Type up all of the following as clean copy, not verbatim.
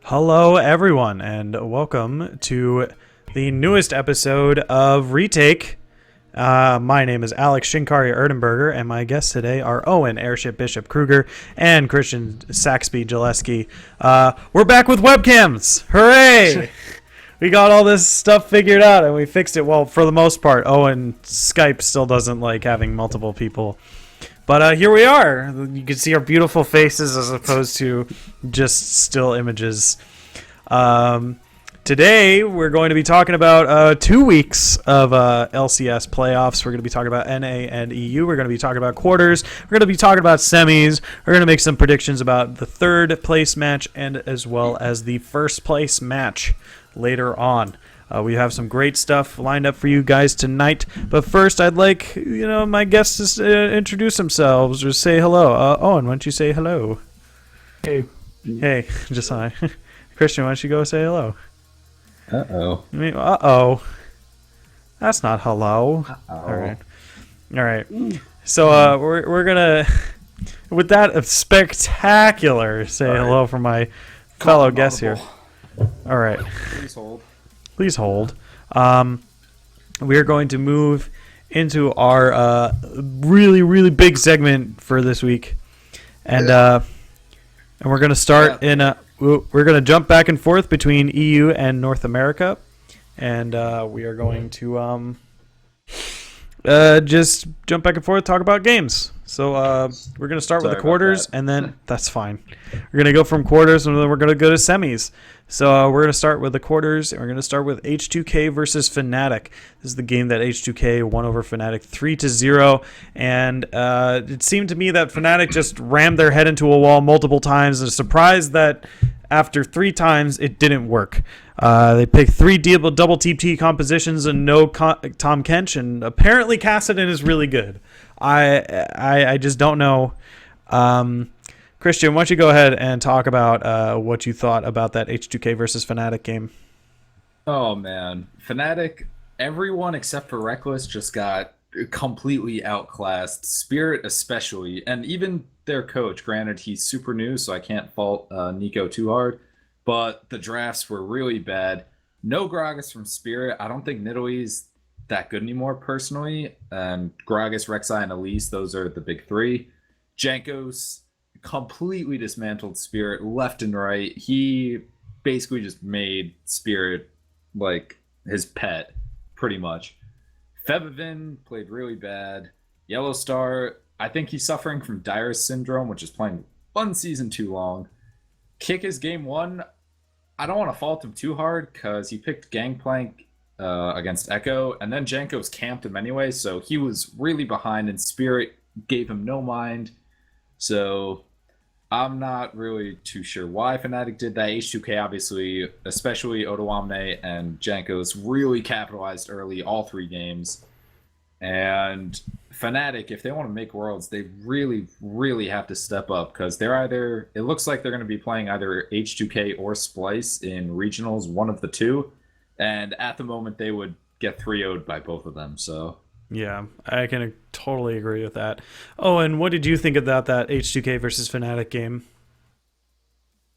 Hello, everyone, and welcome to the newest episode of Retake. My name is Alex Shinkari Erdenberger, and my guests today are Owen Airship Bishop Kruger and Christian Saxby Gillespie. We're back with webcams! Hooray! We got all this stuff figured out, and we fixed it. Well, for the most part, Owen Skype still doesn't like having multiple people. But here we are. You can see our beautiful faces as opposed to just still images. Today, we're going to be talking about 2 weeks of LCS playoffs. We're going to be talking about NA and EU. We're going to be talking about quarters. We're going to be talking about semis. We're going to make some predictions about the third place match and as well as the first place match later on. We have some great stuff lined up for you guys tonight. But first, I'd like, my guests to introduce themselves or say hello. Owen, why don't you say hello? Hey. Hey, just hi. Christian, why don't you go say hello? Uh-oh. Uh-oh. That's not hello. Uh-oh. All right. So we're going to, with that spectacular say hello from my fellow guests here. All right. Please hold. We are going to move into our really, really big segment for this week, and we're going to start we're going to jump back and forth between EU and North America, and we are going to just jump back and forth, talk about games. So we're going to start with the quarters, and then that's fine. We're going to go from quarters, and then we're going to go to semis. So we're going to start with the quarters, and we're going to start with H2K versus Fnatic. This is the game that H2K won over Fnatic 3-0, and it seemed to me that Fnatic just rammed their head into a wall multiple times, and surprised that after 3 times it didn't work. They picked 3 double TP compositions and no Tom Kench, and apparently Kassadin is really good. I just don't know. Christian, why don't you go ahead and talk about what you thought about that H2K versus Fnatic game? Oh, man. Fnatic, everyone except for Reckless just got completely outclassed. Spirit especially, and even their coach. Granted, he's super new, so I can't fault Nico too hard, but the drafts were really bad. No Gragas from Spirit. I don't think Nidalee's that good anymore, personally. And Gragas, Rek'Sai, and Elise, those are the big 3. Jankos completely dismantled Spirit left and right. He basically just made Spirit like his pet, pretty much. Febvin played really bad. Yellowstar, I think he's suffering from Dyrus syndrome, which is playing one season too long. Kick is game 1. I don't want to fault him too hard because he picked Gangplank against Echo, and then Jankos camped him anyway, so he was really behind, and Spirit gave him no mind. So I'm not really too sure why Fnatic did that. H2K, obviously, especially Odoamne and Jankos, really capitalized early, all 3 games. And Fnatic, if they want to make Worlds, they really, really have to step up, because it looks like they're going to be playing either H2K or Splice in regionals, one of the 2. And at the moment, they would get 3-0'd by both of them, so... Yeah, I can totally agree with that. Oh, and what did you think about that H2K versus Fnatic game?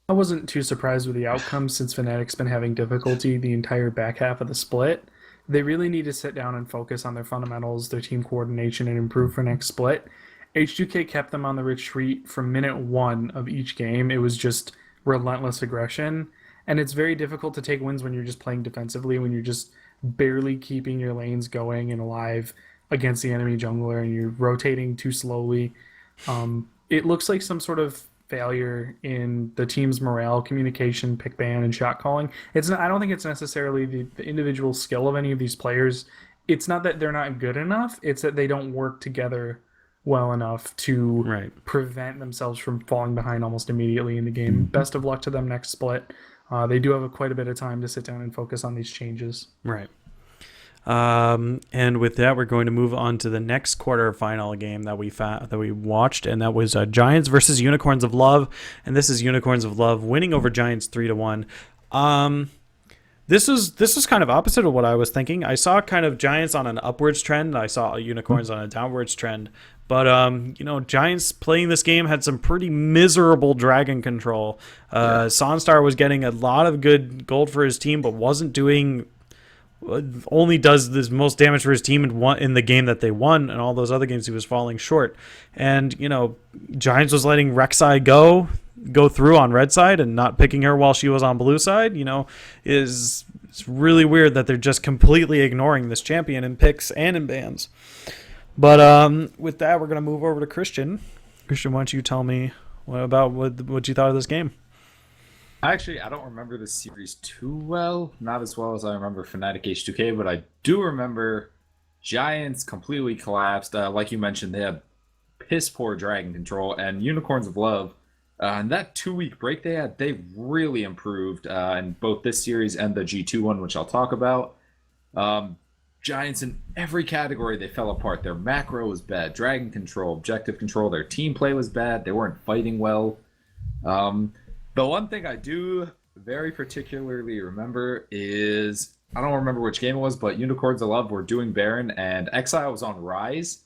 I wasn't too surprised with the outcome since Fnatic's been having difficulty the entire back half of the split. They really need to sit down and focus on their fundamentals, their team coordination, and improve for next split. H2K kept them on the retreat from minute 1 of each game. It was just relentless aggression, and it's very difficult to take wins when you're just playing defensively, when you're just barely keeping your lanes going and alive against the enemy jungler and you're rotating too slowly. It looks like some sort of failure in the team's morale, communication, pick ban, and shot calling. I don't think it's necessarily the individual skill of any of these players. It's not that they're not good enough, it's that they don't work together well enough to prevent themselves from falling behind almost immediately in the game. Best of luck to them next split. They do have quite a bit of time to sit down and focus on these changes. Right. And with that, we're going to move on to the next quarterfinal game that we watched, and that was Giants versus Unicorns of Love. And this is Unicorns of Love winning over Giants 3-1. This is kind of opposite of what I was thinking. I saw kind of Giants on an upwards trend, and I saw Unicorns on a downwards trend. But Giants playing this game had some pretty miserable dragon control. Sonstar was getting a lot of good gold for his team, but wasn't doing. Only does this most damage for his team in the game that they won, and all those other games he was falling short. And Giants was letting Rek'Sai go through on red side and not picking her while she was on blue side. It's really weird that they're just completely ignoring this champion in picks and in bans. But with that, we're gonna move over to Christian. Christian, why don't you tell me what you thought of this game? Actually, I don't remember this series too well. Not as well as I remember Fnatic H2K, but I do remember Giants completely collapsed. Like you mentioned, they had piss poor dragon control, and Unicorns of Love. And that 2-week break they had, they really improved in both this series and the G2 one, which I'll talk about. Giants in every category, they fell apart. Their macro was bad. Dragon control, objective control, their team play was bad. They weren't fighting well. The one thing I do very particularly remember is, I don't remember which game it was, but Unicorns of Love were doing Baron, and Exile was on Rise,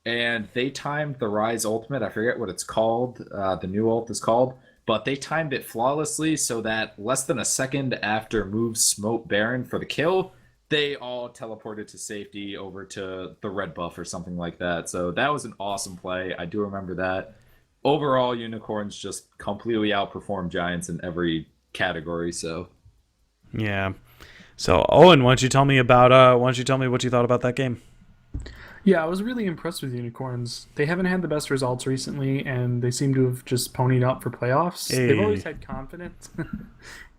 and they timed the Rise ultimate. I forget what it's called. The new ult is called. But they timed it flawlessly so that less than a second after moves smote Baron for the kill, they all teleported to safety over to the red buff or something like that. So that was an awesome play. I do remember that. Overall, Unicorns just completely outperformed Giants in every category. So, yeah. So, Owen, why don't you tell me what you thought about that game? Yeah, I was really impressed with Unicorns. They haven't had the best results recently, and they seem to have just ponied up for playoffs. Hey. They've always had confidence.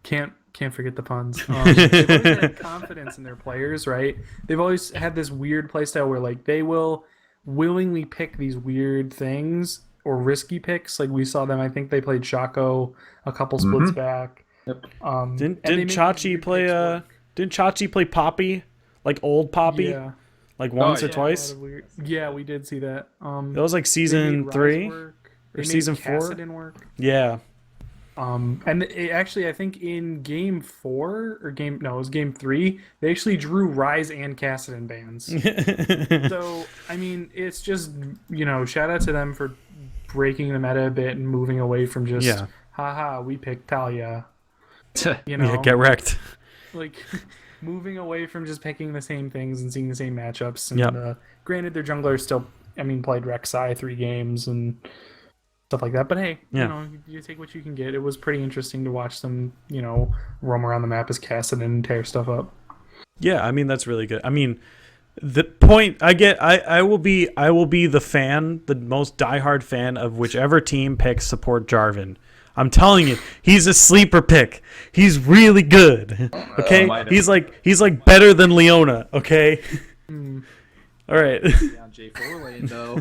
Can't forget the puns. They've always had confidence in their players, right? They've always had this weird playstyle where they will willingly pick these weird things or risky picks. Like we saw them, I think they played Shaco a couple splits back. Yep. Didn't Chachi play Poppy? Like old Poppy? Yeah. Like once or Yeah, twice? Yeah, we did see that. That was like season 3 or season 4. Work. Yeah. And actually, I think in game 4 or it was game 3, they actually drew Rise and Kassadin bans. So, I mean, it's just, shout out to them for breaking the meta a bit and moving away from just, haha, we picked Talia. Yeah, get wrecked. Like, moving away from just picking the same things and seeing the same matchups. And granted, their jungler still, played Rek'Sai 3 games and stuff like that. But hey, you take what you can get. It was pretty interesting to watch them, roam around the map as Kassadin and tear stuff up. Yeah, that's really good. The point I get, I will be the fan, the most diehard fan of whichever team picks support Jarvan. I'm telling you, he's a sleeper pick. He's really good. Okay, he's like better than Leona. Okay. All right. On J4 lane though.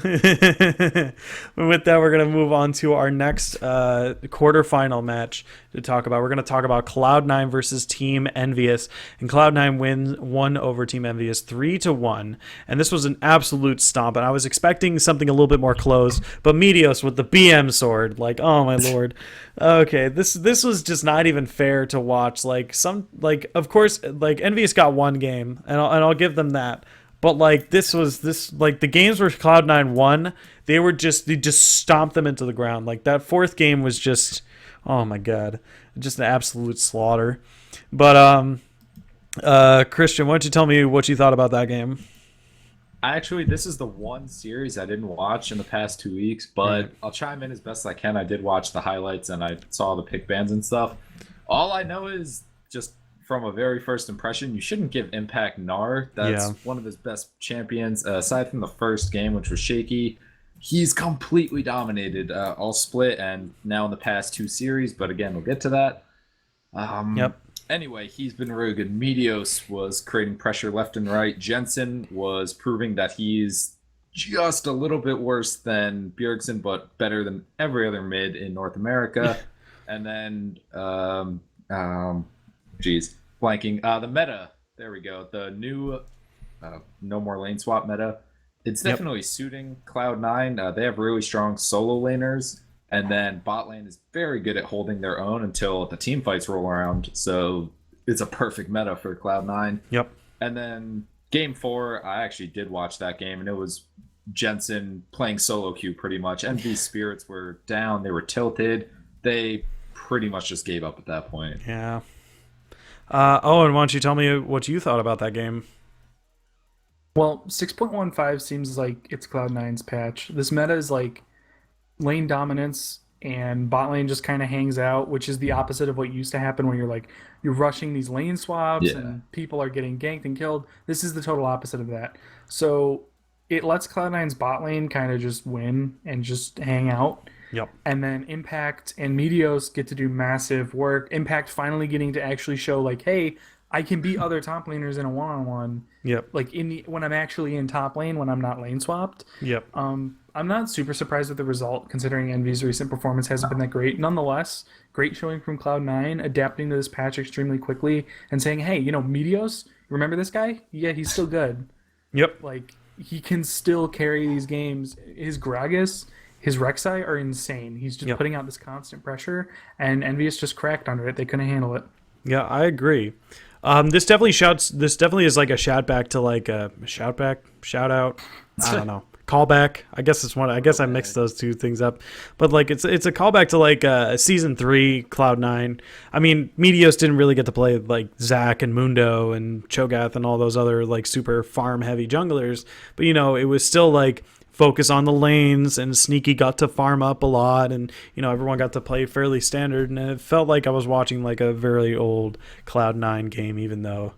With that, we're gonna move on to our next quarterfinal match to talk about. We're gonna talk about Cloud9 versus Team Envious, and Cloud9 won over Team Envious 3-1. And this was an absolute stomp. And I was expecting something a little bit more close, but Meteos with the BM sword, like, oh my lord. Okay, this was just not even fair to watch. Of course, Envious got one game, and I'll give them that. But the games where Cloud9 won, they just stomped them into the ground. Like that fourth game was just, oh my god, just an absolute slaughter. But Christian, why don't you tell me what you thought about that game? Actually, this is the one series I didn't watch in the past 2 weeks, but I'll chime in as best I can. I did watch the highlights and I saw the pick bans and stuff. All I know is just from a very first impression, you shouldn't give Impact Gnar. That's one of his best champions. Aside from the first game, which was shaky, he's completely dominated all split and now in the past 2 series. But again, we'll get to that. Anyway, he's been really good. Meteos was creating pressure left and right. Jensen was proving that he's just a little bit worse than Bjergsen, but better than every other mid in North America. And then, blanking. The meta, there we go. The new no more lane swap meta. It's definitely suiting Cloud9. They have really strong solo laners. And then bot lane is very good at holding their own until the team fights roll around. So it's a perfect meta for Cloud9. Yep. And then game 4, I actually did watch that game, and it was Jensen playing solo queue pretty much. Envy's spirits were down. They were tilted. They pretty much just gave up at that point. Yeah. Owen, why don't you tell me what you thought about that game? Well, 6.15 seems like it's Cloud9's patch. This meta is like lane dominance and bot lane just kind of hangs out, which is the opposite of what used to happen when you're rushing these lane swaps and people are getting ganked and killed. This is the total opposite of that. So it lets Cloud9's bot lane kind of just win and just hang out. Yep. And then Impact and Meteos get to do massive work. Impact finally getting to actually show like, hey, I can beat other top laners in a one-on-one. Yep. Like when I'm actually in top lane, when I'm not lane swapped. Yep. I'm not super surprised with the result, considering Envy's recent performance hasn't been that great. Nonetheless, great showing from Cloud9, adapting to this patch extremely quickly and saying, hey, Meteos, remember this guy? Yeah, he's still good. Yep. Like, he can still carry these games. His Gragas, his Rek'Sai are insane. He's just putting out this constant pressure, and Envious just cracked under it. They couldn't handle it. Yeah, I agree. This definitely is like a shout back to like a shout out. I don't know. Callback. I guess it's one. I guess I mixed those two things up, but like it's a callback to like season 3 Cloud9. I mean, Meteos didn't really get to play like Zac and Mundo and Cho'Gath and all those other like super farm heavy junglers, but it was still like focus on the lanes, and Sneaky got to farm up a lot, and everyone got to play fairly standard, and it felt like I was watching like a very old Cloud9 game, even though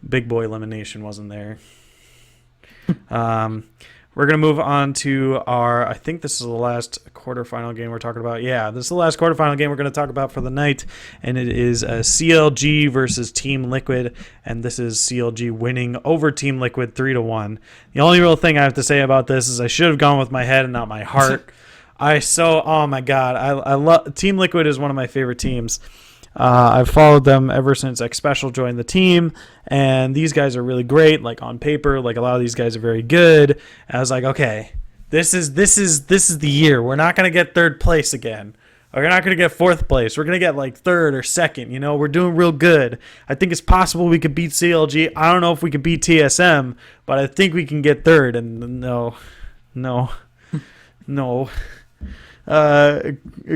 big boy elimination wasn't there. We're going to move on to I think this is the last quarterfinal game we're talking about. Yeah, this is the last quarterfinal game we're going to talk about for the night, and it is CLG versus Team Liquid, and this is CLG winning over Team Liquid 3-1. The only real thing I have to say about this is I should have gone with my head and not my heart. Oh my God, I love Team Liquid is one of my favorite teams. I've followed them ever since X Special joined the team, and these guys are really great. Like on paper, like a lot of these guys are very good. And I was like, okay, this is the year. We're not gonna get third place again. We're not gonna get fourth place. We're gonna get like third or second. We're doing real good. I think it's possible we could beat CLG. I don't know if we can beat TSM, but I think we can get third. And no.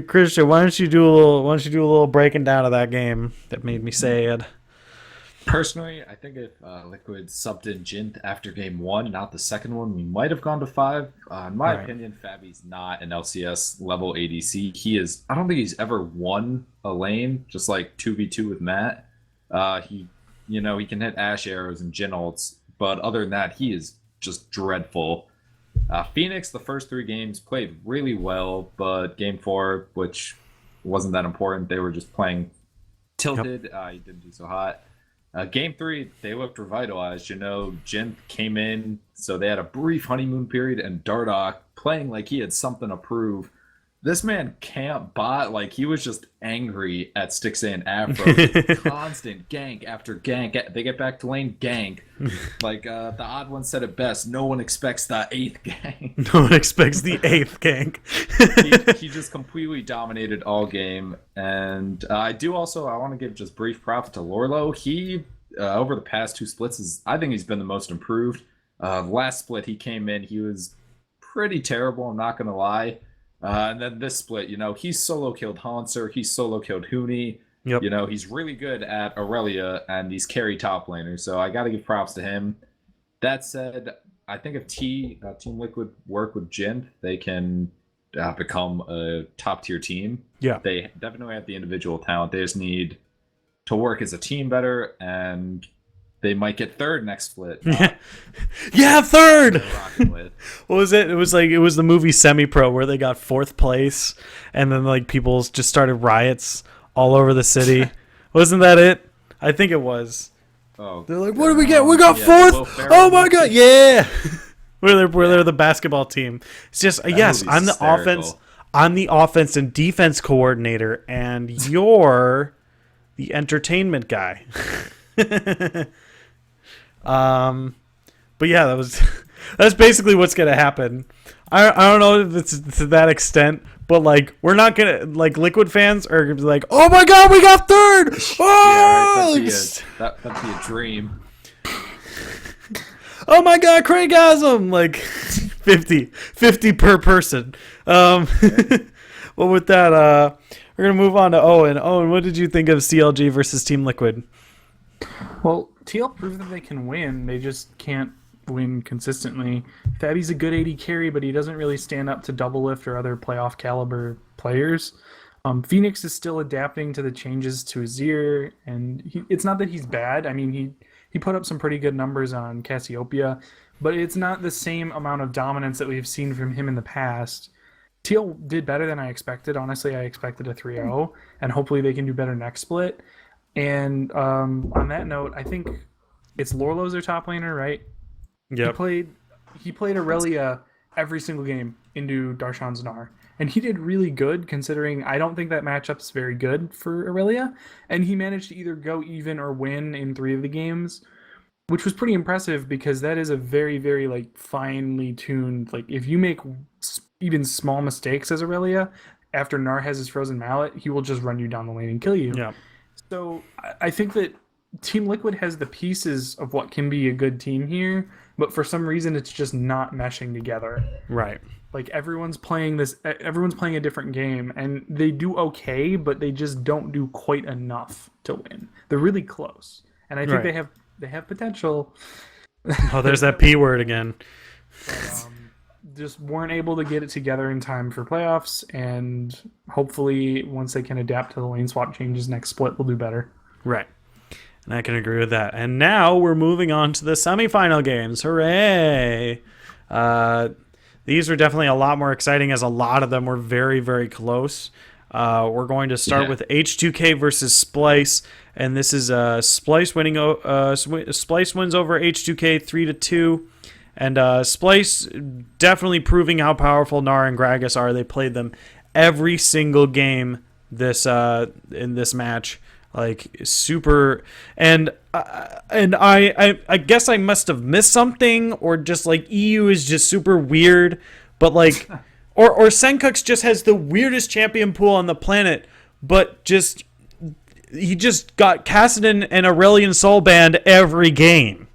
Christian, why don't you do a little breaking down of that game that made me sad? Personally, I think if Liquid subbed in Jint after game 1, not the second one, we might have gone to 5. In my opinion, Fabi's not an LCS level ADC. I don't think he's ever won a lane, just like 2v2 with Matt. He can hit Ashe arrows and Jhin ults, but other than that, he is just dreadful. Phoenix, the first 3 games, played really well, but game 4, which wasn't that important, they were just playing tilted. He didn't do so hot. Game 3, they looked revitalized. Jhin came in, so they had a brief honeymoon period, and Dardoch playing like he had something to prove. This man can't bot. Like, he was just angry at Stixay and Afro. Constant gank after gank. They get back to lane, gank. Like, the odd one said it best. No one expects the 8th gank. No one expects the 8th gank. He just completely dominated all game. And I want to give just brief props to Lorlo. He, over the past 2 splits, I think he's been the most improved. Last split he came in, he was pretty terrible, I'm not going to lie. And then this split, he's solo killed Hanser, he's solo killed Huni. Yep. He's really good at Aurelia and these carry top laners, so I got to give props to him. That said, I think if Team Liquid work with Jhin, they can become a top tier team. Yeah, they definitely have the individual talent. They just need to work as a team better, and they might get third next split. Yeah, third! What was it? It was the movie Semi-Pro where they got 4th place, and then like people just started riots all over the city. Wasn't that it? I think it was. Oh, they're like, what did we get? We got 4th! Oh my god, yeah! They're the basketball team. It's just, yes, I'm the offense. I'm the offense and defense coordinator, and you're the entertainment guy. But yeah, that's basically what's gonna happen. I don't know if it's to that extent, but like we're not gonna Liquid fans are gonna be like, oh my god, we got third! Oh, yeah, right, that'd be a dream. Oh my god, Craigasm! Like 50 per person. Well, with that, we're going to move on to Owen. Owen, what did you think of CLG versus Team Liquid? Well, TL proved that they can win. They just can't win consistently. Fabby's a good AD carry, but he doesn't really stand up to Double Lift or other playoff caliber players. Phoenix is still adapting to the changes to Azir, and it's not that he's bad. I mean, he put up some pretty good numbers on Cassiopeia, but it's not the same amount of dominance that we've seen from him in the past. Teal did better than I expected. Honestly, I expected a 3-0, and hopefully they can do better next split. And on that note, I think it's Lorlo's their top laner, right? Yeah. He played Aurelia every single game into Darshan's Gnar. And he did really good, considering I don't think that matchup's very good for Aurelia. And he managed to either go even or win in 3 of the games, which was pretty impressive because that is a very, very like finely tuned. Like if you make even small mistakes as Aurelia, after Gnar has his frozen mallet, he will just run you down the lane and kill you. Yeah. So I think that Team Liquid has the pieces of what can be a good team here, but for some reason it's just not meshing together. Right. Like everyone's playing a different game, and they do okay, but they just don't do quite enough to win. They're really close, and I think they have potential. Oh, there's that P word again. Just weren't able to get it together in time for playoffs, and hopefully once they can adapt to the lane swap changes next split, they'll do better. Right. And I can agree with that. And now we're moving on to the semifinal games. Hooray! These are definitely a lot more exciting, as a lot of them were very, very close. We're going to start with H2K versus Splice, and this is Splice winning. Splice wins over H2K 3-2, and Splice definitely proving how powerful Gnar and Gragas are. They played them every single game in this match. Like super, and I guess I must have missed something, or just like EU is just super weird, but like, or Senkux just has the weirdest champion pool on the planet, but he just got Kassadin and Aurelion Sol banned every game,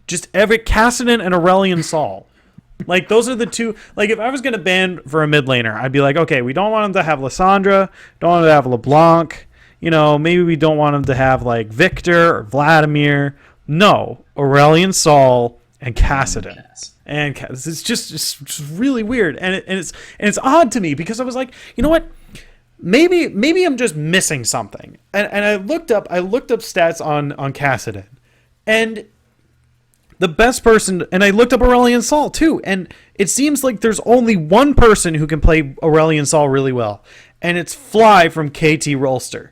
just every Kassadin and Aurelion Sol. Like those are the two. Like if I was gonna ban for a mid laner, I'd be like, okay, we don't want him to have Lissandra, don't want him to have LeBlanc. You know, maybe we don't want him to have like Victor or Vladimir. No, Aurelion Sol and Kassadin. And it's just really weird, and it's odd to me because I was like, you know what? Maybe I'm just missing something. And I looked up stats on Kassadin, and the best person, and I looked up Aurelion Sol too, and it seems like there's only one person who can play Aurelion Sol really well, and it's Fly from KT Rolster.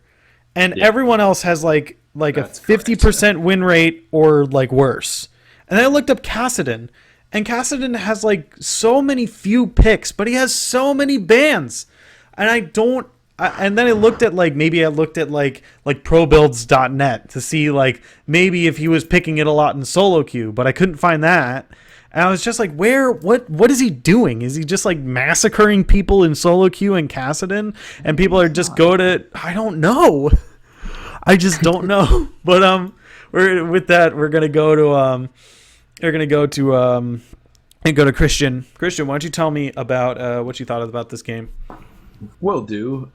And everyone else has like a 50% win rate or like worse. And then I looked up Kassadin, and Kassadin has like so many few picks, but he has so many bans. And and then I looked at like probuilds.net to see like maybe if he was picking it a lot in solo queue, but I couldn't find that. And I was just like, what is he doing? Is he just like massacring people in solo queue and Kassadin? And people are just I don't know. I just don't know. But we're gonna go to Christian. Christian, why don't you tell me about what you thought about this game? Will do.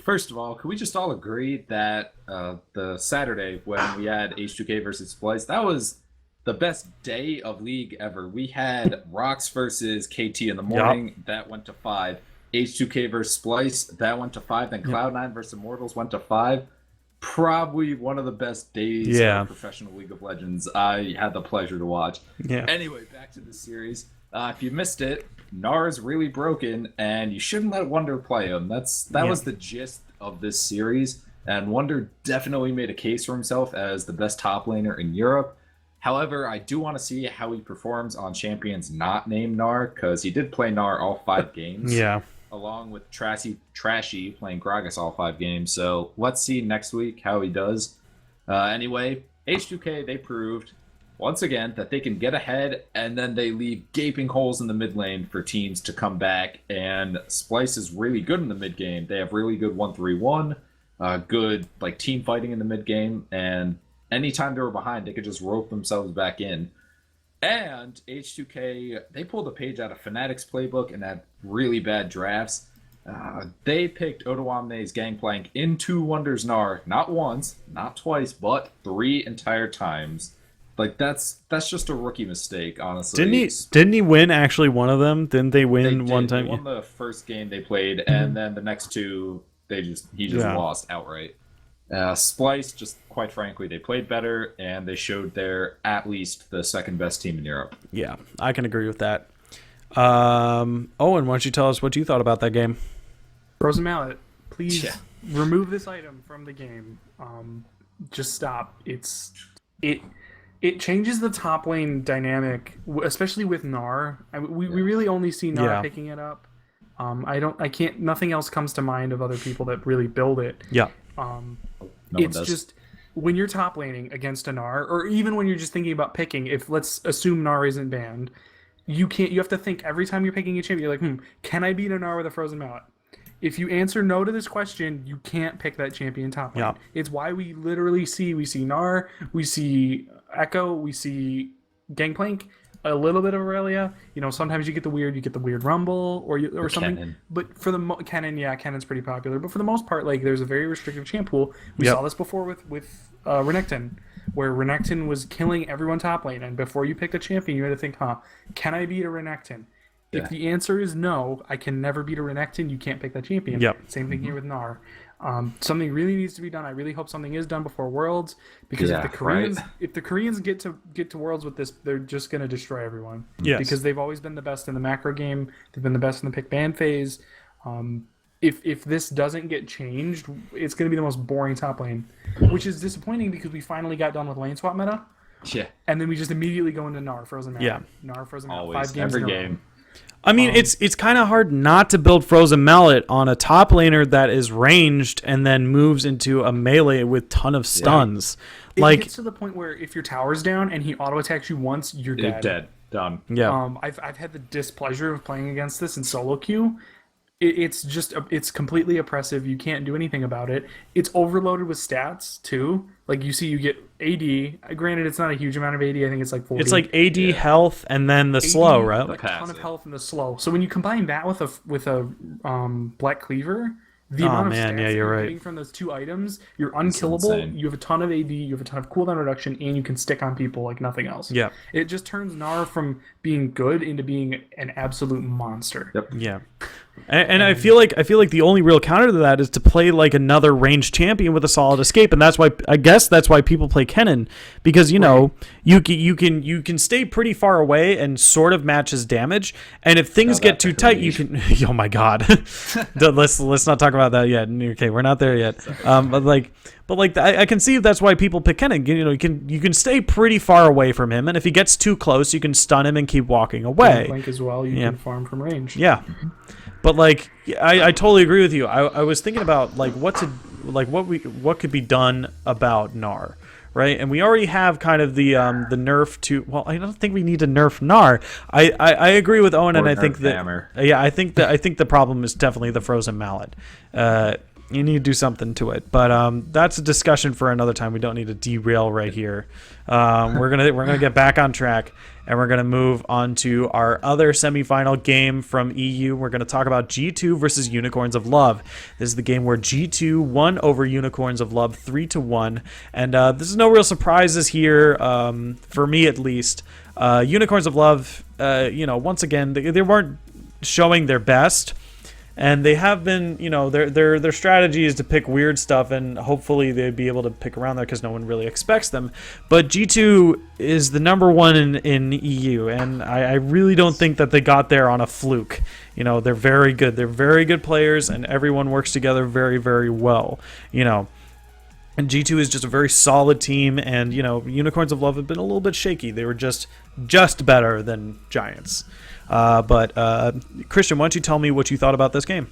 First of all, can we just all agree that the Saturday when we had H2K versus Splice, that was the best day of League ever. We had Rocks versus KT in the morning. Yep. That went to 5. H2K versus Splice, that went to 5. Then Cloud9 versus Immortals went to 5. Probably one of the best days of professional League of Legends I had the pleasure to watch. Yeah. Anyway, back to the series. If you missed it, Gnar is really broken, and you shouldn't let Wonder play him. That was the gist of this series, and Wonder definitely made a case for himself as the best top laner in Europe. However, I do want to see how he performs on champions not named Gnar, because he did play Gnar all 5 games. Yeah. Along with Trashy playing Gragas all 5 games. So let's see next week how he does. Anyway, H2K, they proved once again that they can get ahead, and then they leave gaping holes in the mid lane for teams to come back. And Splice is really good in the mid game. They have really good 1-3-1, good like team fighting in the mid game, and anytime they were behind, they could just rope themselves back in. And H2K, they pulled a page out of Fnatic's playbook and had really bad drafts. They picked Odoamne's Gangplank into Wonders Gnar, not once, not twice, but 3 entire times. Like that's just a rookie mistake, honestly. Didn't he win actually one of them? Didn't they win one time? They won the first game they played, and then the next 2 he just lost outright. Splice, just quite frankly, they played better and they showed they're at least the second best team in Europe. Yeah, I can agree with that. Owen, why don't you tell us what you thought about that game? Frozen Mallet, please remove this item from the game. Just stop. It changes the top lane dynamic, especially with Gnar. We really only see Gnar picking it up. Nothing else comes to mind of other people that really build it. Yeah. It's just when you're top laning against a Gnar, or even when you're just thinking about picking, if let's assume Gnar isn't banned, you have to think every time you're picking a champion, you're like, can I beat a Gnar with a Frozen Mallet? If you answer no to this question, you can't pick that champion top lane. Yeah. It's why we literally see Gnar, we see Echo, we see Gangplank, a little bit of Aurelia. Sometimes you get the weird Rumble or something. Kennen. But for the Kennen's pretty popular. But for the most part, like there's a very restrictive champ pool. We saw this before with Renekton, where Renekton was killing everyone top lane, and before you picked a champion, you had to think, can I beat a Renekton? Yeah. If the answer is no, I can never beat a Renekton, you can't pick that champion. Yep. Same thing here with Gnar. Something really needs to be done. I really hope something is done before Worlds, because if the Koreans get to Worlds with this, they're just going to destroy everyone. Yes. Because they've always been the best in the macro game. They've been the best in the pick ban phase. If this doesn't get changed, it's going to be the most boring top lane, which is disappointing because we finally got done with lane swap meta. Yeah. And then we just immediately go into Gnar Frozen Mallet. Yeah. Gnar Frozen Mallet. Always, 5 games every in a row. game. I mean, it's kind of hard not to build Frozen Mallet on a top laner that is ranged and then moves into a melee with ton of stuns. Yeah. It gets to the point where if your tower's down and he auto attacks you once, you're dead. You're dead. Done. Yeah. I've had the displeasure of playing against this in solo queue. It's completely oppressive. You can't do anything about it. It's overloaded with stats too. Like you get AD. Granted, it's not a huge amount of AD. I think it's like 40. It's like AD health and then the slow, right? Like a ton of health and the slow. So when you combine that with a Black Cleaver, the amount of stats you're getting from those 2 items, you're unkillable. You have a ton of AD, you have a ton of cooldown reduction, and you can stick on people like nothing else. Yeah. It just turns Gnar from being good into being an absolute monster. Yep. Yeah. And I feel like the only real counter to that is to play like another ranged champion with a solid escape, and that's why people play Kennen, because you can stay pretty far away and sort of match his damage, and if things get too tight, you can. Oh my god, let's not talk about that yet. Okay, we're not there yet. I can see that's why people pick Kennen. You can stay pretty far away from him, and if he gets too close, you can stun him and keep walking away. Flank as well. You can farm from range. Yeah. But I totally agree with you. I was thinking about what could be done about Gnar, right? And we already have kind of the nerf to. Well, I don't think we need to nerf Gnar. I agree with Owen, and I think that hammer. I think the problem is definitely the Frozen Mallet. You need to do something to it, but that's a discussion for another time. We don't need to derail right here. We're gonna get back on track, and we're gonna move on to our other semifinal game from EU. We're gonna talk about G2 versus Unicorns of Love. This is the game where G2 won over Unicorns of Love 3-1, and this is no real surprises here for me at least. Unicorns of Love, once again they weren't showing their best. And they have been, their strategy is to pick weird stuff, and hopefully they'd be able to pick around there because no one really expects them. But G2 is the number 1 in EU, and I really don't think that they got there on a fluke. They're very good. They're very good players, and everyone works together very, very well. And G2 is just a very solid team, and Unicorns of Love have been a little bit shaky. They were just better than Giants. But Christian, why don't you tell me what you thought about this game?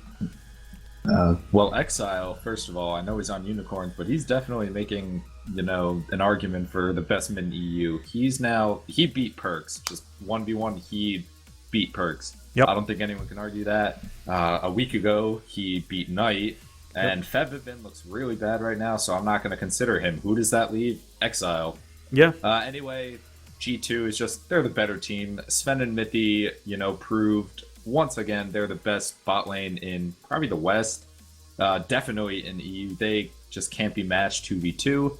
Well, Exile, first of all, I know he's on Unicorns, but he's definitely making, an argument for the best mid in EU. He beat Perks, just 1v1, he beat Perks. Yep. I don't think anyone can argue that. A week ago, he beat Knight, and Fevivin looks really bad right now, so I'm not going to consider him. Who does that leave? Exile. Yeah. Anyway, G2 is just, they're the better team. Sven and Mithy, proved once again they're the best bot lane in probably the West. Definitely in EU. They just can't be matched 2v2.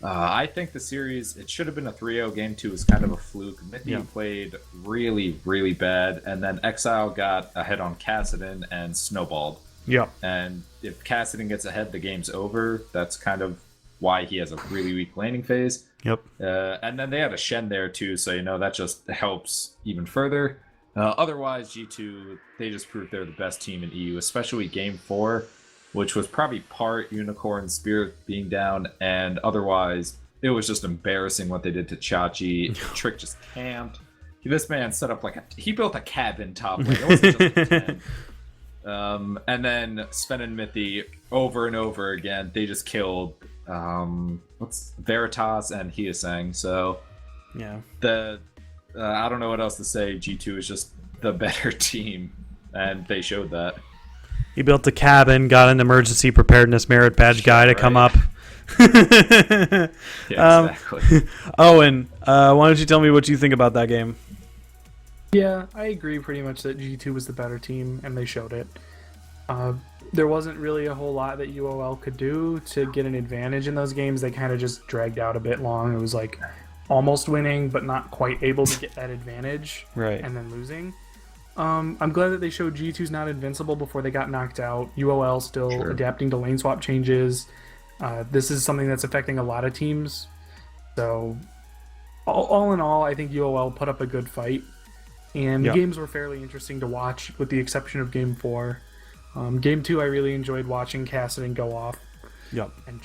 I think the series, it should have been a 3-0. Game 2 was kind of a fluke. Mithy played really, really bad, and then Exile got ahead on Kassadin and snowballed. Yeah. And if Kassadin gets ahead, the game's over. That's kind of why he has a really weak laning phase. Yep. And then they had a Shen there too, so that just helps even further. Otherwise, G2, they just proved they're the best team in EU, especially Game 4, which was probably part Unicorn Spirit being down, and otherwise, it was just embarrassing what they did to Chachi. Trick just camped. This man set up he built a cabin top lane. It wasn't just a tent. And then Sven and Mithy, over and over again, they just killed Veritas and Hyosang. So yeah, I don't know what else to say. G2 is just the better team, and they showed that. He built a cabin, got an emergency preparedness merit badge guy to come up. Yeah, exactly. Owen, why don't you tell me what you think about that game? Yeah, I agree pretty much that G2 was the better team, and they showed it. There wasn't really a whole lot that UOL could do to get an advantage in those games. They kind of just dragged out a bit long. It was almost winning, but not quite able to get that advantage, right? And then losing. I'm glad that they showed G2's not invincible before they got knocked out. UOL still adapting to lane swap changes. This is something that's affecting a lot of teams. So, all in all, I think UOL put up a good fight. And the games were fairly interesting to watch, with the exception of Game 4. Game 2, I really enjoyed watching Kassadin go off. Yep. And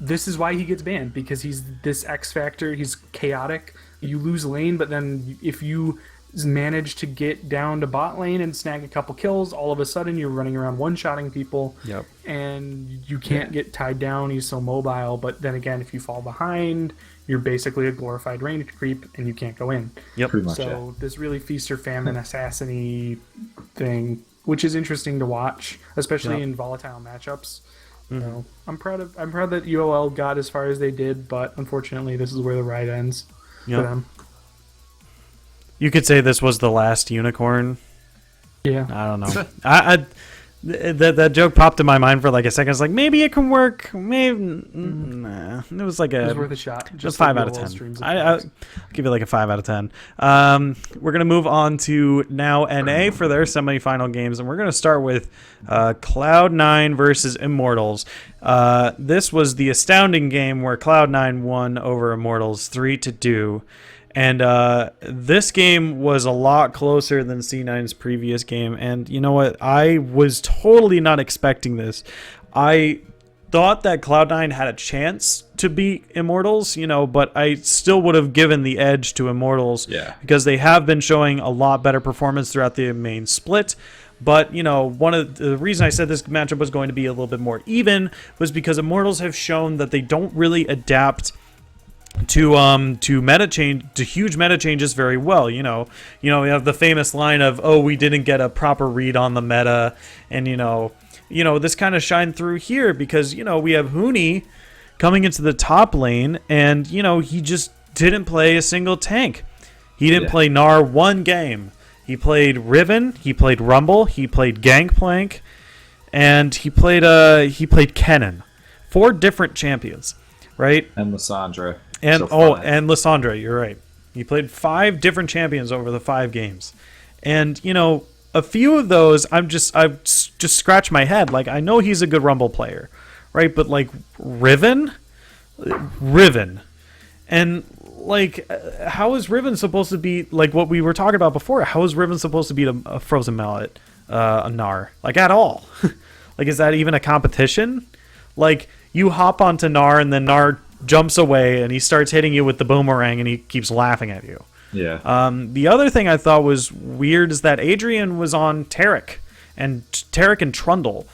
this is why he gets banned, because he's this X factor. He's chaotic. You lose lane, but then if you manage to get down to bot lane and snag a couple kills, all of a sudden you're running around one-shotting people. Yep. And you can't get tied down. He's so mobile. But then again, if you fall behind, you're basically a glorified range creep, and you can't go in. Yep. Pretty much, so this really feast or famine assassin-y thing, which is interesting to watch, especially in volatile matchups. Mm-hmm. So I'm proud that UOL got as far as they did, but unfortunately, this is where the ride ends for them. You could say this was the last unicorn. Yeah. I don't know. That joke popped in my mind for a second. It's maybe it can work. Maybe nah. It was it was worth a shot. Just 5 out of 10. I'll give it a 5 out of 10. We're gonna move on to now NA for their semifinal games, and we're gonna start with Cloud9 versus Immortals. This was the astounding game where Cloud9 won over Immortals 3-2. And this game was a lot closer than C9's previous game. And you know what? I was totally not expecting this. I thought that Cloud9 had a chance to beat Immortals, but I still would have given the edge to Immortals. Yeah. Because they have been showing a lot better performance throughout the main split. But, one of the reason I said this matchup was going to be a little bit more even was because Immortals have shown that they don't really adapt to huge meta changes very well. We have the famous line of, "Oh, we didn't get a proper read on the meta," and this kind of shined through here because we have Huni coming into the top lane, and he just didn't play a single tank. He didn't play Gnar one game. He played Riven, he played Rumble, he played Gangplank, and he played Kennen. 4 different champions, right? And Lissandra. And Lissandra, you're right. He played 5 different champions over the 5 games. And, a few of those I've just scratched my head. I know he's a good Rumble player, right? But Riven? And how is Riven supposed to be what we were talking about before? How is Riven supposed to beat a Frozen Mallet, a Gnar? At all? Is that even a competition? You hop onto Gnar and then Gnar jumps away and he starts hitting you with the boomerang and he keeps laughing at you. Yeah. The other thing I thought was weird is that Adrian was on Taric and Trundle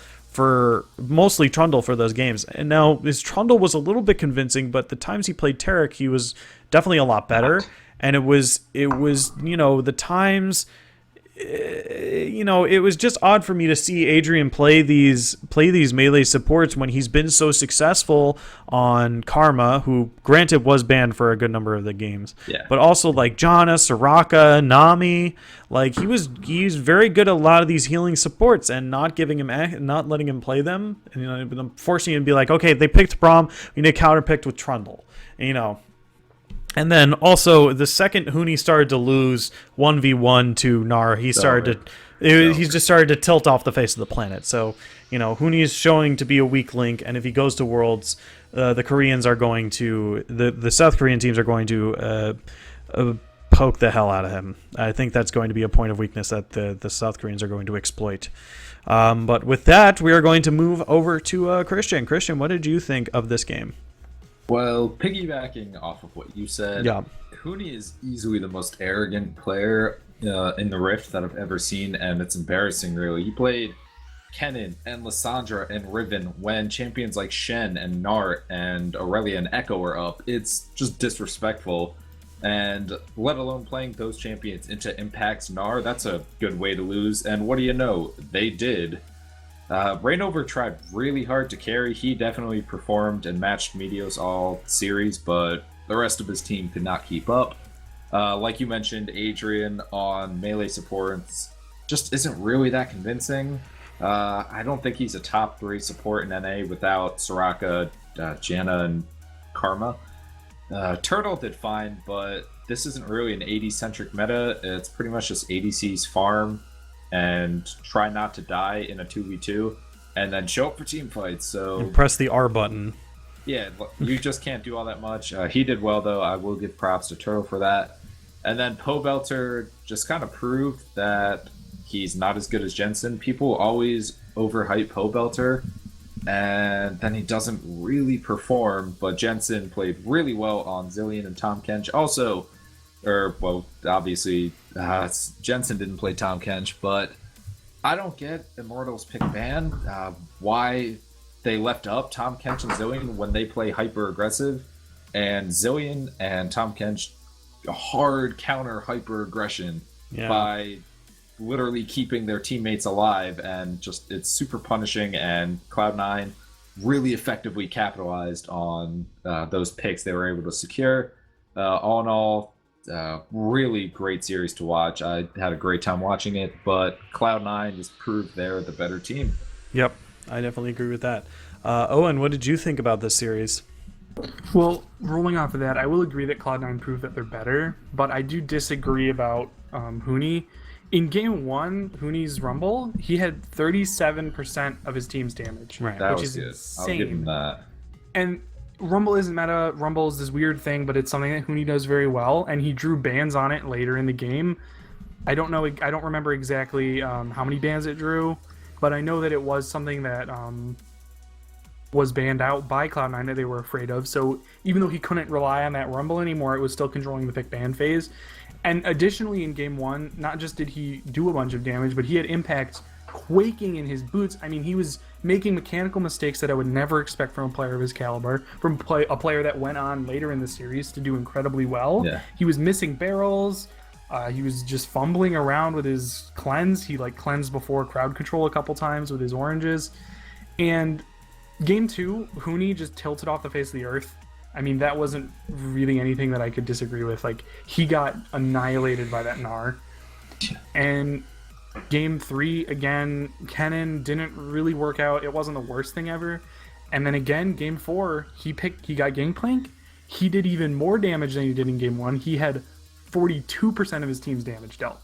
mostly Trundle for those games. And now his Trundle was a little bit convincing, but the times he played Taric, he was definitely a lot better. And it was the times it was just odd for me to see Adrian play these melee supports when he's been so successful on Karma, who granted was banned for a good number of the games. Yeah. But also like Janna, Soraka, Nami, like he's very good at a lot of these healing supports, and not letting him play them, and forcing him to be like, okay, they picked Braum, we need to counterpick with Trundle, And then also the second Huni started to lose 1v1 to Gnar, he just started to tilt off the face of the planet. So, Huni is showing to be a weak link, and if he goes to Worlds, the Koreans are going to the South Korean teams are going to poke the hell out of him. I think that's going to be a point of weakness that the South Koreans are going to exploit. But with that, we are going to move over to Christian. Christian, what did you think of this game? Well, piggybacking off of what you said, Yeah. Huni is easily the most arrogant player in the Rift that I've ever seen, and it's embarrassing, really. He played Kennen and Lissandra and Riven when champions like Shen and Nart and Aurelia and Echo were up. It's just disrespectful, and let alone playing those champions into Impact's Gnar, that's a good way to lose, and what do you know? They did. Rainover tried really hard to carry. He definitely performed and matched Meteos all series, but the rest of his team could not keep up. Like you mentioned, Adrian on melee supports just isn't really that convincing. I don't think he's a top 3 support in NA without Soraka, Janna, and Karma. Turtle did fine, but this isn't really an AD-centric meta. It's pretty much just ADC's farm and try not to die in a 2v2, and then show up for team fights. So And press the R button. Yeah, you just can't do all that much. He did well, though. I will give props to Turtle for that. And then Pobelter just kind of proved that he's not as good as Jensen. People always overhype Pobelter, and then he doesn't really perform. But Jensen played really well on Zillion and Tom Kench. Also, obviously, Jensen didn't play Tom Kench, but I don't get Immortals pick ban. Why they left up Tom Kench and Zillion when they play hyper aggressive, and Zillion and Tom Kench hard counter hyper aggression by literally keeping their teammates alive, and just it's super punishing. And Cloud9 really effectively capitalized on those picks they were able to secure. All in all, really great series to watch. I had a great time watching it, but Cloud9 just proved they're the better team. Yep, I definitely agree with that. Owen, what did you think about this series? Well, rolling off of that, I will agree that Cloud9 proved that they're better, but I do disagree about Huni. In Game 1, Huni's Rumble, he had 37% of his team's damage, Right. That which was is good. insane. I'll give him that. And Rumble isn't meta. Rumble is this weird thing, but it's something that Huni does very well, and he drew bans on it later in the game. I don't remember exactly how many bans it drew, but I know that it was something that was banned out by Cloud9 that they were afraid of. So even though he couldn't rely on that Rumble anymore, it was still controlling the pick ban phase. And additionally, in Game 1, not just did he do a bunch of damage, but he had Impact quaking in his boots. I mean, he was making mechanical mistakes that I would never expect from a player of his caliber, from a player that went on later in the series to do incredibly well. Yeah. He was missing barrels. He was just fumbling around with his cleanse. He cleansed before crowd control a couple times with his oranges. And Game 2, Huni just tilted off the face of the earth. I mean, that wasn't really anything that I could disagree with. He got annihilated by that Gnar. And Game 3, again, Kennen didn't really work out. It wasn't the worst thing ever. And then again, Game 4, he got Gangplank. He did even more damage than he did in Game 1. He had 42% of his team's damage dealt,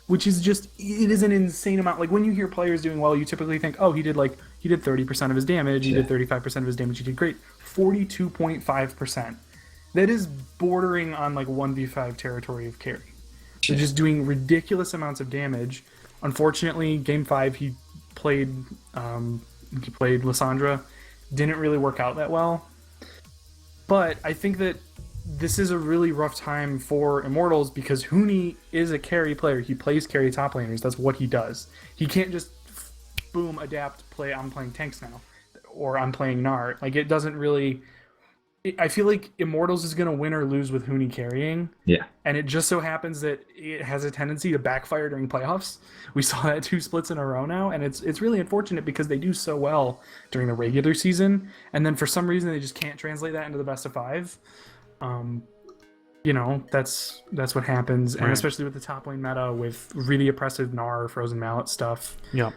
which is it is an insane amount. When you hear players doing well, you typically think, oh, he did 30% of his damage, he did 35% of his damage, he did great. 42.5%. That is bordering on 1v5 territory of carry. They're just doing ridiculous amounts of damage. Unfortunately, Game 5 he played Lissandra. Didn't really work out that well. But I think that this is a really rough time for Immortals because Huni is a carry player. He plays carry top laners. That's what he does. He can't just boom, adapt, I'm playing tanks now. Or I'm playing Gnar. It doesn't really I feel like Immortals is going to win or lose with Huni carrying. Yeah. And it just so happens that it has a tendency to backfire during playoffs. We saw that 2 splits in a row now, and it's really unfortunate because they do so well during the regular season, and then for some reason they just can't translate that into the best of 5. That's what happens, and especially with the top lane meta with really oppressive Gnar, Frozen Mallet stuff. Yeah.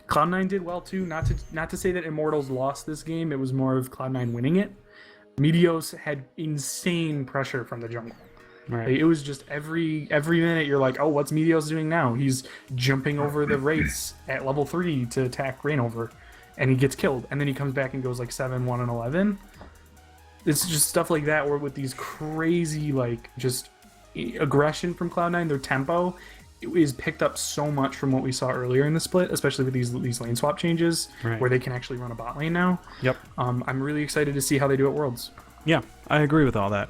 Cloud9 did well too. Not to say that Immortals lost this game. It was more of Cloud9 winning it. Meteos had insane pressure from the jungle. Right. It was just every minute you're like, oh, what's Meteos doing now? He's jumping over the wraiths at level 3 to attack Rainover, and he gets killed. And then he comes back and goes like 7-1 and 11. It's just stuff like that where with these crazy just aggression from Cloud9, their tempo is picked up so much from what we saw earlier in the split, especially with these lane swap changes, where they can actually run a bot lane now. Yep. I'm really excited to see how they do at Worlds. Yeah, I agree with all that.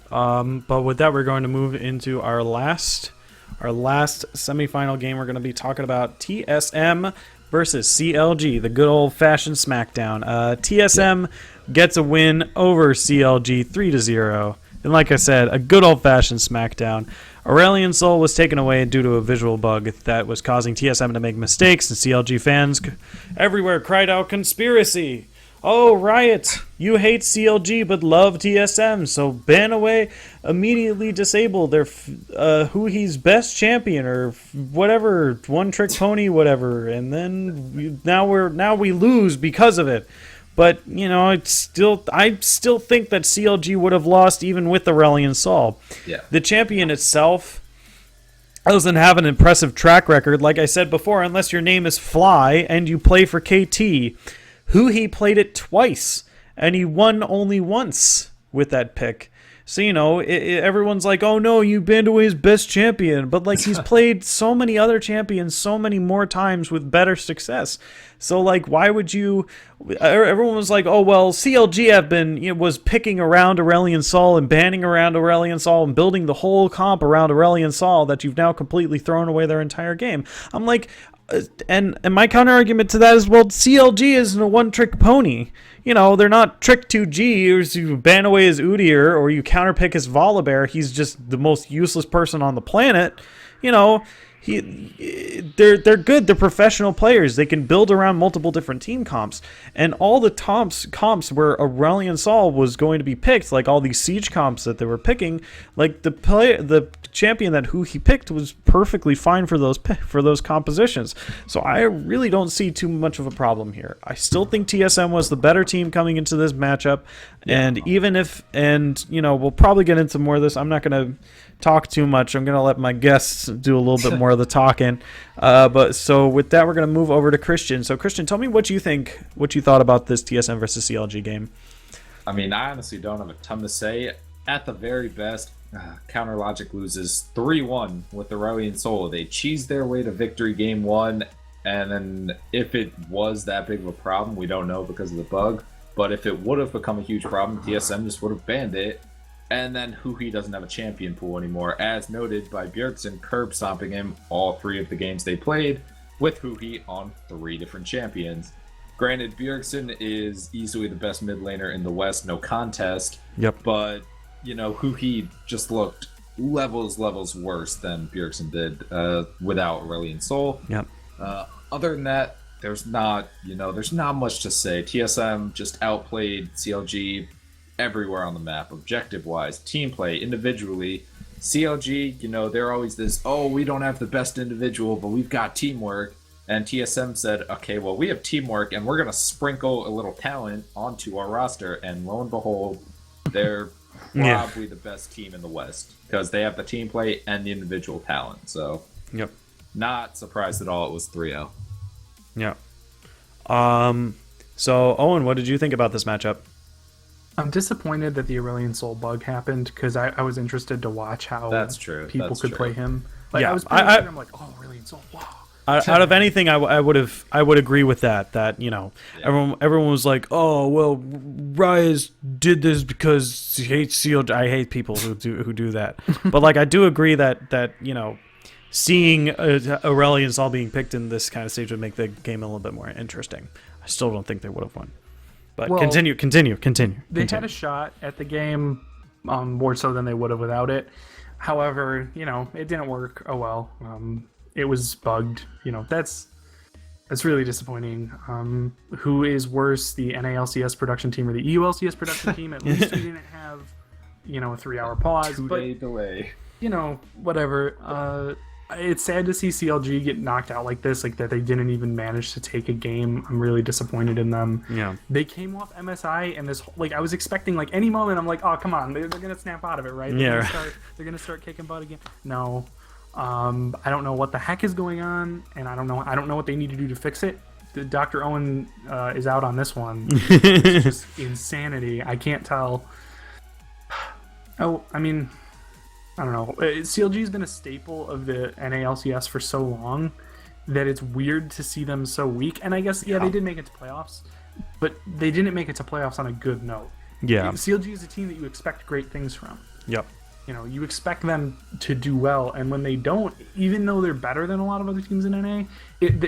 But with that, we're going to move into our last semifinal game. We're going to be talking about TSM versus CLG, the good old-fashioned SmackDown. TSM gets a win over CLG 3-0. And like I said, a good old-fashioned SmackDown. Aurelion Sol was taken away due to a visual bug that was causing TSM to make mistakes, and CLG fans everywhere cried out, "Conspiracy! Oh, Riot, you hate CLG but love TSM, so ban away, immediately disable their Huhi's best champion or whatever, one trick pony, whatever, and then now we lose because of it." But I still think that CLG would have lost even with Aurelion Sol. Yeah. The champion itself doesn't have an impressive track record, like I said before, unless your name is Fly and you play for KT. He played it twice, and he won only once with that pick. So, everyone's like, oh no, you banned away his best champion. But, he's played so many other champions so many more times with better success. So, why would you... Everyone was like, oh, well, CLG was picking around Aurelion Sol and banning around Aurelion Sol and building the whole comp around Aurelion Sol that you've now completely thrown away their entire game. I'm like... And my counter argument to that is, well, CLG isn't a one-trick pony. They're not Trick 2G, or you ban away his Udyr, or you counterpick his Volibear. He's just the most useless person on the planet. They're good. They're professional players. They can build around multiple different team comps. And all the comps where Aurelion Sol was going to be picked, like all these siege comps that they were picking, the champion that he picked was perfectly fine for those compositions. So I really don't see too much of a problem here. I still think TSM was the better team coming into this matchup. And we'll probably get into more of this. I'm not going to talk too much. I'm going to let my guests do a little bit more of the talking. So with that, we're going to move over to Christian. So Christian, tell me what you thought about this TSM versus CLG game. I mean, I honestly don't have a ton to say. At the very best, Counter Logic loses 3-1 with Aurelion Sol. They cheesed their way to victory game 1, and then if it was that big of a problem, we don't know because of the bug, but if it would have become a huge problem, TSM just would have banned it, and then Huhi doesn't have a champion pool anymore, as noted by Bjergsen curb stomping him all 3 of the games they played, with Huhi on 3 different champions. Granted, Bjergsen is easily the best mid laner in the West, no contest. Yep. But Huhi just looked levels worse than Bjergsen did without Aurelion Sol. Yep. Other than that, there's not much to say. TSM just outplayed CLG everywhere on the map, objective-wise, team play, individually. CLG, they're always this, oh, we don't have the best individual, but we've got teamwork. And TSM said, okay, well, we have teamwork, and we're going to sprinkle a little talent onto our roster. And lo and behold, they're probably the best team in the West because they have the team play and the individual talent. So, yep, not surprised at all it was 3-0. Yeah. So, Owen, what did you think about this matchup? I'm disappointed that the Aurelion Sol bug happened because I was interested to watch how people could play him. I was pretty I'm like, oh, Aurelion Sol, wow. Out of anything, I would agree with that. Everyone was like, oh well, Rise did this because he hates CLG. I hate people who do that. But I do agree that seeing Aurelion Sol being picked in this kind of stage would make the game a little bit more interesting. I still don't think they would have won. But Well, continue. They had a shot at the game, more so than they would have without it. However, it didn't work. Oh well. It was bugged. That's really disappointing. Who is worse, the NALCS production team or the EULCS production team? At least we didn't have, a 3-hour pause. 2-day delay. Whatever. It's sad to see CLG get knocked out like this, like that they didn't even manage to take a game. I'm really disappointed in them. Yeah. They came off MSI and this, I was expecting any moment. I'm like, oh, come on, they're gonna snap out of it, right? They're gonna start kicking butt again. No. I don't know what the heck is going on, and I don't know what they need to do to fix it. Dr. Owen is out on this one. It's just insanity. I can't tell. Oh, I mean, I don't know. CLG's been a staple of the NALCS for so long that it's weird to see them so weak. And I guess, they did make it to playoffs, but they didn't make it to playoffs on a good note. Yeah. CLG is a team that you expect great things from. Yep. You expect them to do well, and when they don't, even though they're better than a lot of other teams in NA,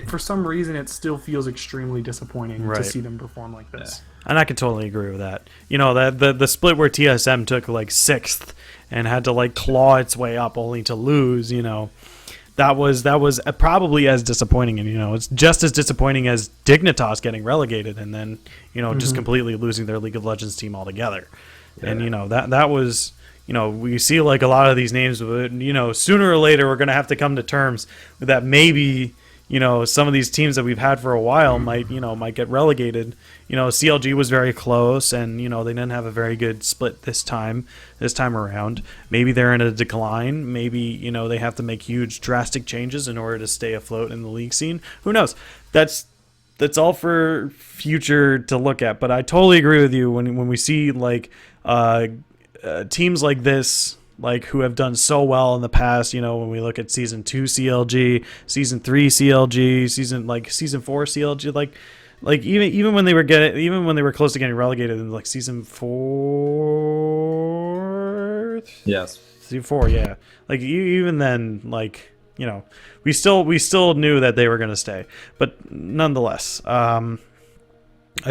for some reason it still feels extremely disappointing to see them perform like this. And I can totally agree with that. That the split where TSM took 6th and had to claw its way up only to lose, that was probably as disappointing, and it's just as disappointing as Dignitas getting relegated and then just completely losing their League of Legends team altogether. Yeah. And that was. We see a lot of these names, but sooner or later we're going to have to come to terms with that. Maybe some of these teams that we've had for a while might get relegated. CLG was very close, and they didn't have a very good split this time around. Maybe they're in a decline. Maybe they have to make huge drastic changes in order to stay afloat in the league scene. Who knows? That's all for future to look at. But I totally agree with you when we see teams like this, who have done so well in the past, when we look at season 2 CLG, season 3 CLG, season 4 CLG, even when they were close to getting relegated in season 4. Yes. Season 4, yeah. Even then, we still knew that they were going to stay, but nonetheless, I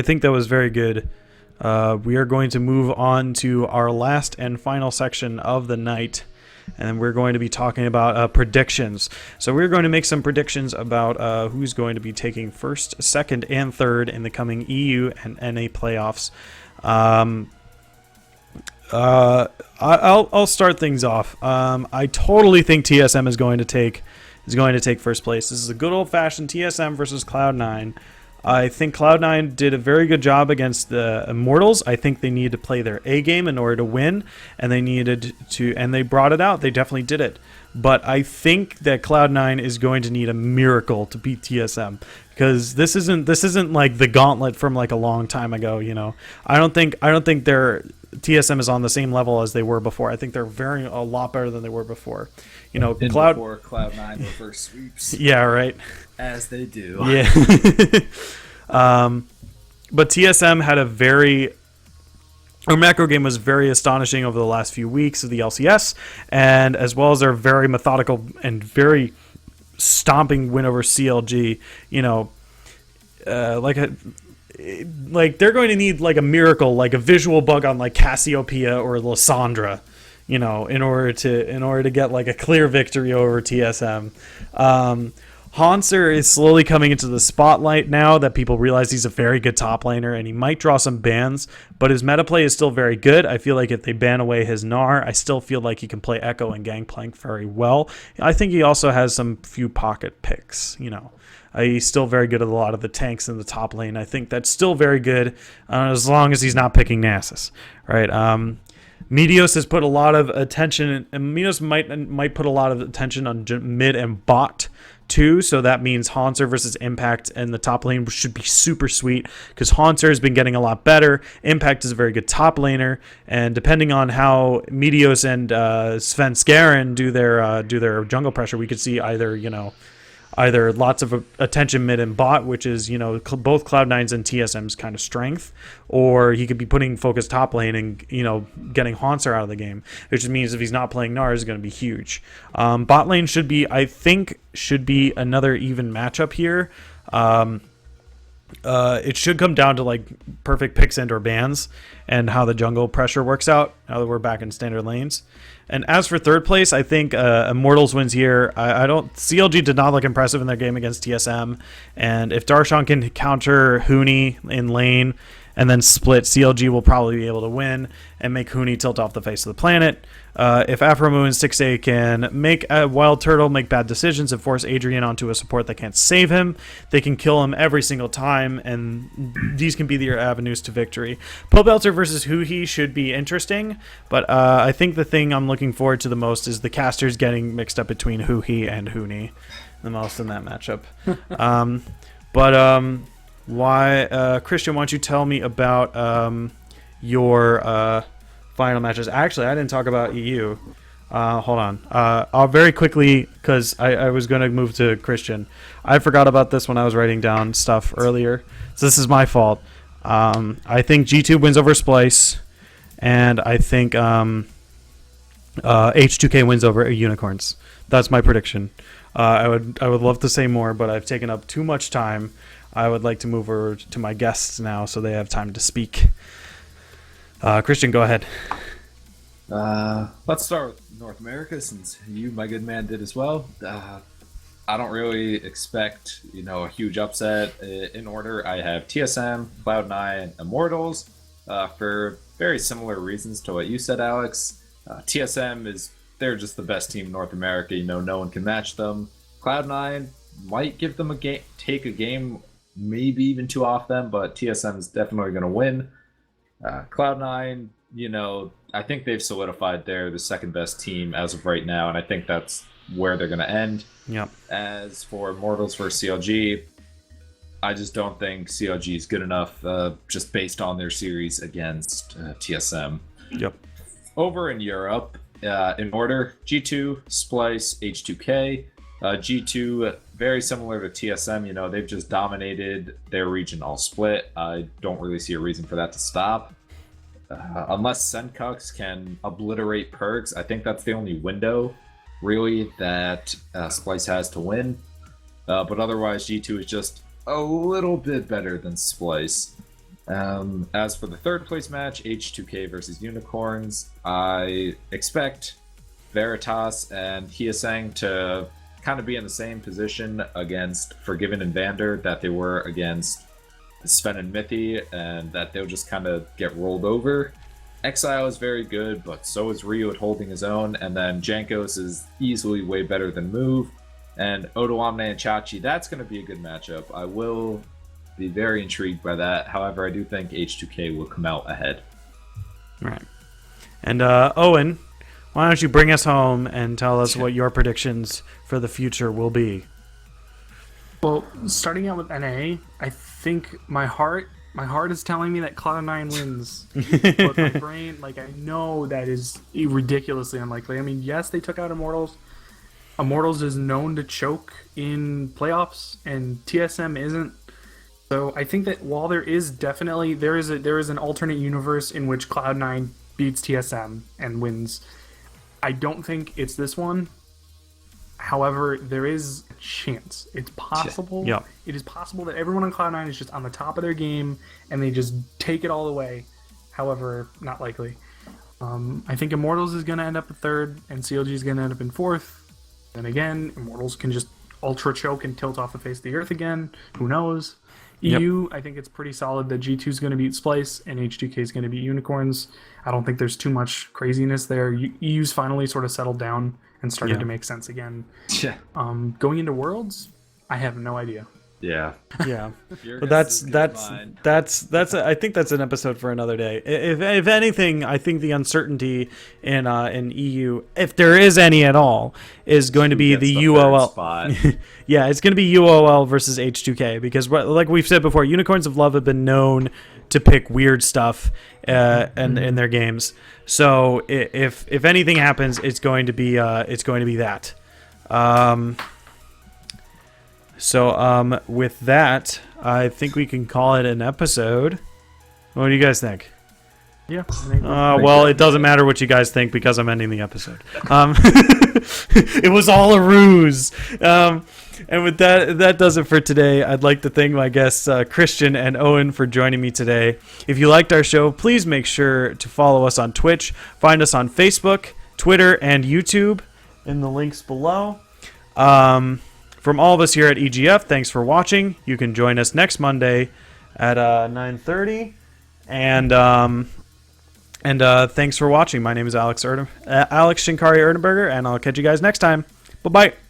think that was very good. We are going to move on to our last and final section of the night, and we're going to be talking about predictions. So we're going to make some predictions about who's going to be taking first, second, and third in the coming EU and NA playoffs. I'll start things off. I totally think TSM is going to take first place. This is a good old-fashioned TSM versus Cloud9. I think Cloud9 did a very good job against the Immortals. I think they needed to play their A game in order to win, and they brought it out. They definitely did it. But I think that Cloud9 is going to need a miracle to beat TSM, because this isn't like the gauntlet from a long time ago. I don't think their TSM is on the same level as they were before. I think they're a lot better than they were before. Before Cloud9 reverse sweeps. Yeah, right. As they do. Yeah. But TSM had our macro game was very astonishing over the last few weeks of the LCS, and as well as their very methodical and very stomping win over CLG. They're going to need a miracle, a visual bug on Cassiopeia or Lysandra, in order to get a clear victory over TSM. Hanser is slowly coming into the spotlight now that people realize he's a very good top laner, and he might draw some bans, but his meta play is still very good. I feel like if they ban away his Gnar, I still feel like he can play Echo and Gangplank very well. I think he also has some few pocket picks, He's still very good at a lot of the tanks in the top lane. I think that's still very good, as long as he's not picking Nasus, right? Meteos has put a lot of attention, and Meteos might put a lot of attention on mid and bot too, so that means Hanser versus Impact and the top lane should be super sweet, because Hanser has been getting a lot better. Impact is a very good top laner, and depending on how Meteos and Sven Skaren do their jungle pressure, we could see either lots of attention mid and bot, which is, both Cloud9's and TSM's kind of strength, or he could be putting focus top lane and, getting Hanser out of the game, which means if he's not playing Gnar, is going to be huge. Bot lane should be another even matchup here. It should come down to like perfect picks and or bans and how the jungle pressure works out now that we're back in standard lanes. And as for third place, I think Immortals wins here. I don't. CLG did not look impressive in their game against TSM, and if Darshan can counter Huni in lane and then split, CLG will probably be able to win and make Huni tilt off the face of the planet. If Afromoo and 6A can make a Wild Turtle make bad decisions and force Adrian onto a support that can't save him, they can kill him every single time, and these can be their avenues to victory. Pobelter versus Huhi should be interesting, but I think the thing I'm looking forward to the most is the casters getting mixed up between Huhi and Huni the most in that matchup. Why, Christian, why don't you tell me about your final matches? Actually, I didn't talk about EU. Hold on. I'll very quickly, because I was going to move to Christian. I forgot about this when I was writing down stuff earlier, so this is my fault. I think G2 wins over Splice, and I think H2K wins over Unicorns. That's my prediction. I would love to say more, but I've taken up too much time. I would like to move over to my guests now so they have time to speak. Christian, go ahead. Let's start with North America, since you, my good man, did as well. I don't really expect, a huge upset. In order, I have TSM, Cloud9, Immortals, for very similar reasons to what you said, Alex. TSM they're just the best team in North America. No one can match them. Cloud9 might give them take a game, maybe even two off them, but TSM is definitely going to win. Cloud9, I think they've solidified they're the second best team as of right now, and I think that's where they're going to end. Yep. As for Immortals versus CLG, I just don't think CLG is good enough, just based on their series against TSM. Yep. Over in Europe, in order, G2, Splice, H2K. G2, very similar to TSM, they've just dominated their region all split. I don't really see a reason for that to stop. Unless Senkux can obliterate Perks, I think that's the only window, really, that Splice has to win. But otherwise, G2 is just a little bit better than Splice. As for the third place match, H2K versus Unicorns, I expect Veritas and Hyesang to kind of be in the same position against Forgiven and Vander that they were against Sven and Mithy, and that they'll just kind of get rolled over. Exile is very good, but so is Ryu at holding his own, and then Jankos is easily way better than Move, and Odoamne and Chachi, that's going to be a good matchup. I will be very intrigued by that. However, I do think H2K will come out ahead. All right. And Owen, why don't you bring us home and tell us what your predictions for the future will be? Well, starting out with NA, I think my heart is telling me that Cloud9 wins. But my brain, I know that is ridiculously unlikely. I mean, yes, they took out Immortals. Immortals is known to choke in playoffs, and TSM isn't. So I think that while there is an alternate universe in which Cloud9 beats TSM and wins, I don't think it's this one. However, there is a chance. It's possible. Yeah. It is possible that everyone on Cloud9 is just on the top of their game and they just take it all away. However, not likely. I think Immortals is going to end up in third and CLG is going to end up in fourth. Then again, Immortals can just ultra choke and tilt off the face of the earth again. Who knows? EU, yep. I think it's pretty solid that G2 is going to beat Splice and H2K is going to beat Unicorns. I don't think there's too much craziness there. EU's finally sort of settled down and started to make sense again. Yeah. Going into Worlds, I have no idea. Yeah. Yeah. But that's I think that's an episode for another day. If anything, I think the uncertainty in EU, if there is any at all, is going to be the UOL. Yeah, it's going to be UOL versus H2K, because like we've said before, Unicorns of Love have been known to pick weird stuff in their games. So if anything happens, it's going to be that. So with that, I think we can call it an episode. What do you guys think? Yeah. Well, it doesn't matter what you guys think because I'm ending the episode. It was all a ruse. And with that does it for today. I'd like to thank my guests, Christian and Owen, for joining me today. If you liked our show, please make sure to follow us on Twitch. Find us on Facebook, Twitter, and YouTube in the links below. From all of us here at EGF, thanks for watching. You can join us next Monday at 9:30. And thanks for watching. My name is Alex Shinkari Erdenberger, and I'll catch you guys next time. Bye-bye.